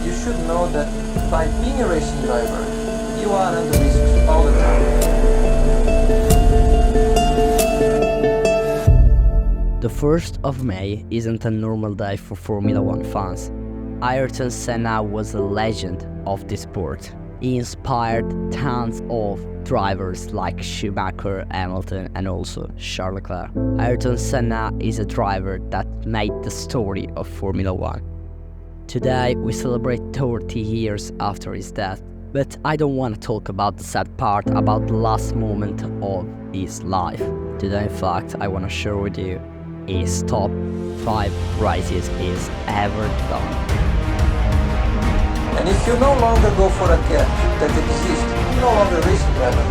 you should know that by being a racing driver, you are under risks all the time. The 1st of May isn't a normal day for Formula 1 fans. Ayrton Senna was a legend of the sport. He inspired tons of drivers like Schumacher, Hamilton and also Charles Leclerc. Ayrton Senna is a driver that made the story of Formula 1. Today we celebrate 30 years after his death, but I don't want to talk about the sad part, about the last moment of his life. Today in fact I want to share with you his top 5 races he's ever done. And if you no longer go for a gap that exists, you're no longer a racing driver,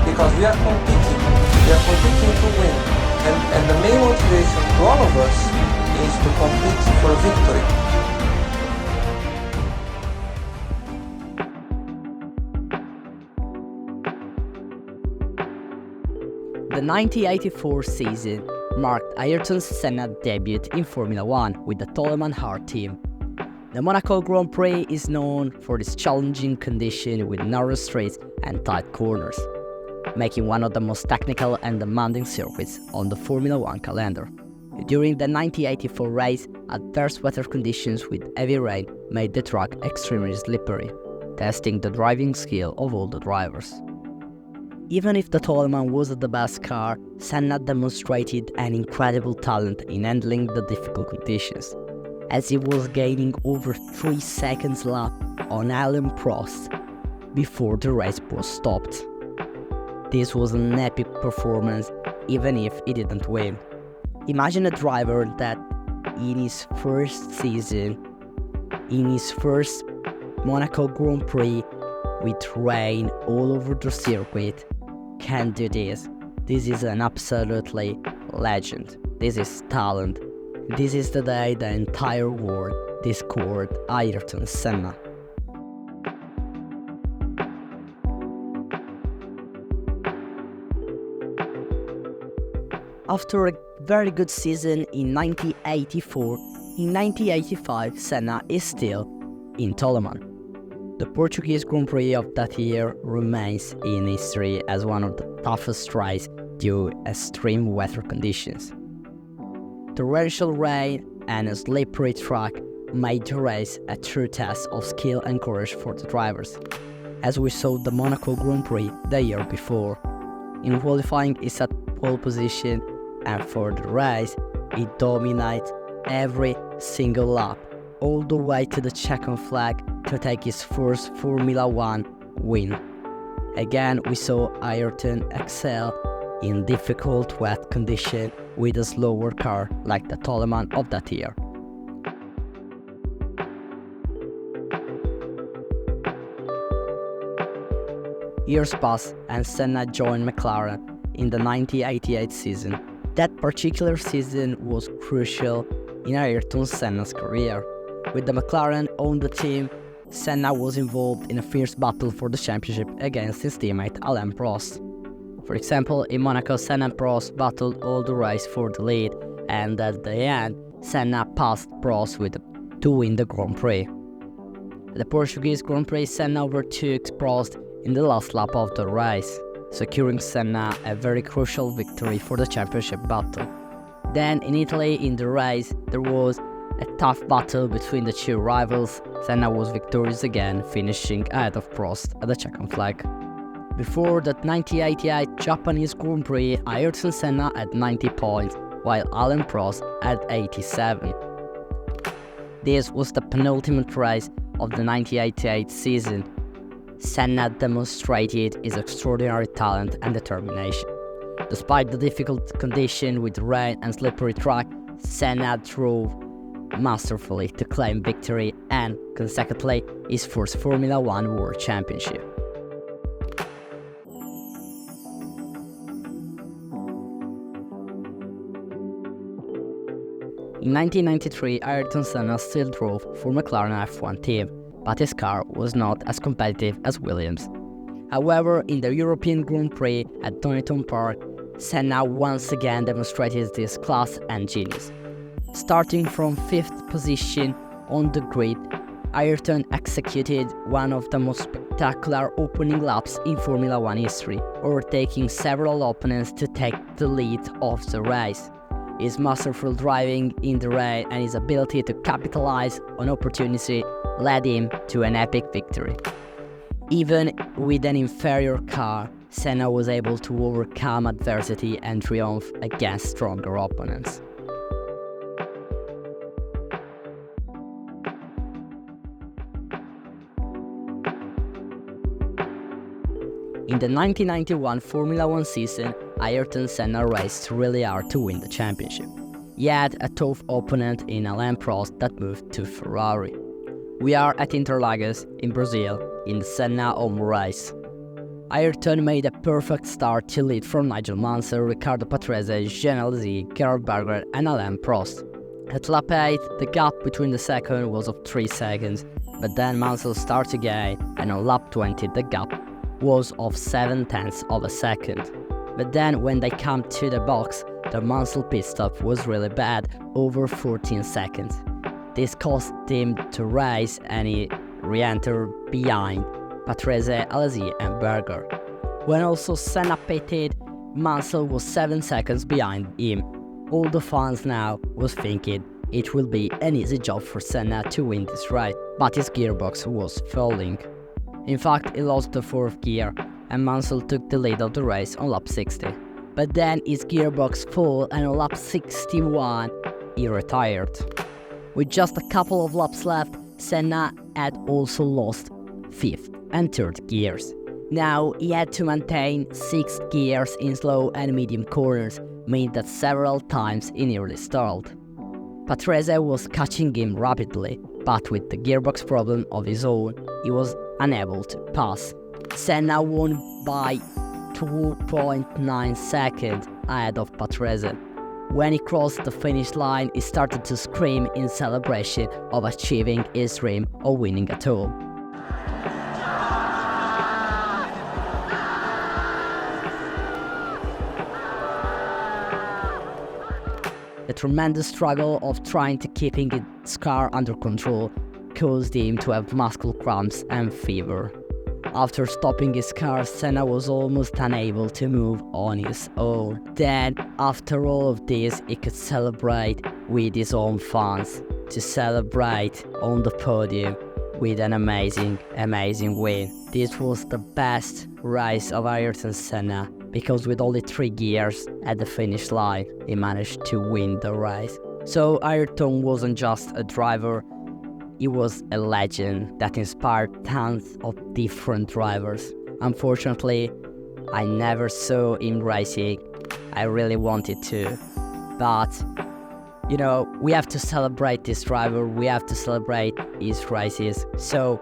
because we are competing to win. And the main motivation to all of us is to compete for a victory. The 1984 season marked Ayrton Senna's debut in Formula 1 with the Toleman Hart team. The Monaco Grand Prix is known for its challenging condition with narrow streets and tight corners, making one of the most technical and demanding circuits on the Formula 1 calendar. During the 1984 race, adverse weather conditions with heavy rain made the track extremely slippery, testing the driving skill of all the drivers. Even if the Toleman wasn't the best car, Senna demonstrated an incredible talent in handling the difficult conditions, as he was gaining over 3 seconds lap on Alain Prost before the race was stopped. This was an epic performance, even if he didn't win. Imagine a driver that in his first season, in his first Monaco Grand Prix, with rain all over the circuit, can do this. This is an absolutely legend. This is talent. This is the day the entire world discovered Ayrton Senna. After a very good season in 1984, in 1985 Senna is still in Toleman. The Portuguese Grand Prix of that year remains in history as one of the toughest races due to extreme weather conditions. Torrential rain and a slippery track made the race a true test of skill and courage for the drivers, as we saw the Monaco Grand Prix the year before. In qualifying he set pole position, and for the race he dominated every single lap, all the way to the checkered flag to take his first Formula 1 win. Again, we saw Ayrton excel in difficult wet conditions with a slower car like the Toleman of that year. Years passed and Senna joined McLaren in the 1988 season. That particular season was crucial in Ayrton Senna's career. With the McLaren on the team, Senna was involved in a fierce battle for the championship against his teammate Alain Prost. For example, in Monaco, Senna and Prost battled all the race for the lead, and at the end, Senna passed Prost to win the Grand Prix. At the Portuguese Grand Prix, Senna overtook Prost in the last lap of the race, securing Senna a very crucial victory for the championship battle. Then in Italy, in the race, there was a tough battle between the two rivals. Senna was victorious again, finishing ahead of Prost at the checkered flag. Before that 1988 Japanese Grand Prix, Ayrton Senna had 90 points, while Alain Prost had 87. This was the penultimate race of the 1988 season. Senna demonstrated his extraordinary talent and determination. Despite the difficult condition with rain and slippery track, Senna drove masterfully to claim victory and, consequently, his first Formula 1 World Championship. In 1993, Ayrton Senna still drove for McLaren F1 team, but his car was not as competitive as Williams. However, in the European Grand Prix at Donington Park, Senna once again demonstrated his class and genius. Starting from 5th position on the grid, Ayrton executed one of the most spectacular opening laps in Formula 1 history, overtaking several opponents to take the lead of the race. His masterful driving in the race and his ability to capitalize on opportunity led him to an epic victory. Even with an inferior car, Senna was able to overcome adversity and triumph against stronger opponents. In the 1991 Formula 1 season, Ayrton Senna raced really hard to win the championship. He had a tough opponent in Alain Prost that moved to Ferrari. We are at Interlagos in Brazil in the Senna home race. Ayrton made a perfect start to lead from Nigel Mansell, Riccardo Patrese, Jean Alesi, Gerhard Berger and Alain Prost. At lap 8, the gap between the second was of 3 seconds, but then Mansell started again, and on lap 20 the gap was of 0.7 of a second. But then when they come to the box, the Mansell pit stop was really bad, over 14 seconds. This caused him to race and he re-entered behind Patrese, Alesi and Berger. When also Senna pitted, Mansell was 7 seconds behind him. All the fans now was thinking it will be an easy job for Senna to win this race, but his gearbox was failing. In fact, he lost the 4th gear and Mansell took the lead of the race on lap 60. But then his gearbox failed and on lap 61 he retired. With just a couple of laps left, Senna had also lost 5th and 3rd gears. Now he had to maintain 6 gears in slow and medium corners, meaning that several times he nearly stalled. Patrese was catching him rapidly, but with the gearbox problem of his own, he was unable to pass. Senna won by 2.9 seconds ahead of Patrese. When he crossed the finish line, he started to scream in celebration of achieving his dream of winning at all. The tremendous struggle of trying to keeping his car under control caused him to have muscle cramps and fever. After stopping his car, Senna was almost unable to move on his own. Then, after all of this, he could celebrate with his own fans, to celebrate on the podium with an amazing win. This was the best race of Ayrton Senna, because with only 3 gears at the finish line, he managed to win the race. So Ayrton wasn't just a driver, he was a legend that inspired tons of different drivers. Unfortunately, I never saw him racing. I really wanted to. But, you know, we have to celebrate this driver, we have to celebrate his races. So,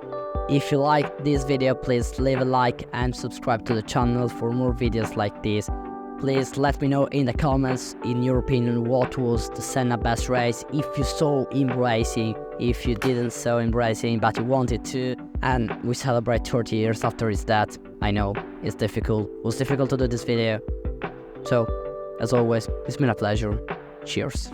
if you like this video, please leave a like and subscribe to the channel for more videos like this. Please let me know in the comments, in your opinion, what was the Senna best race, if you saw him racing, if you didn't saw him racing but you wanted to. And we celebrate 30 years after his death. I know, it was difficult to do this video. So, as always, it's been a pleasure. Cheers.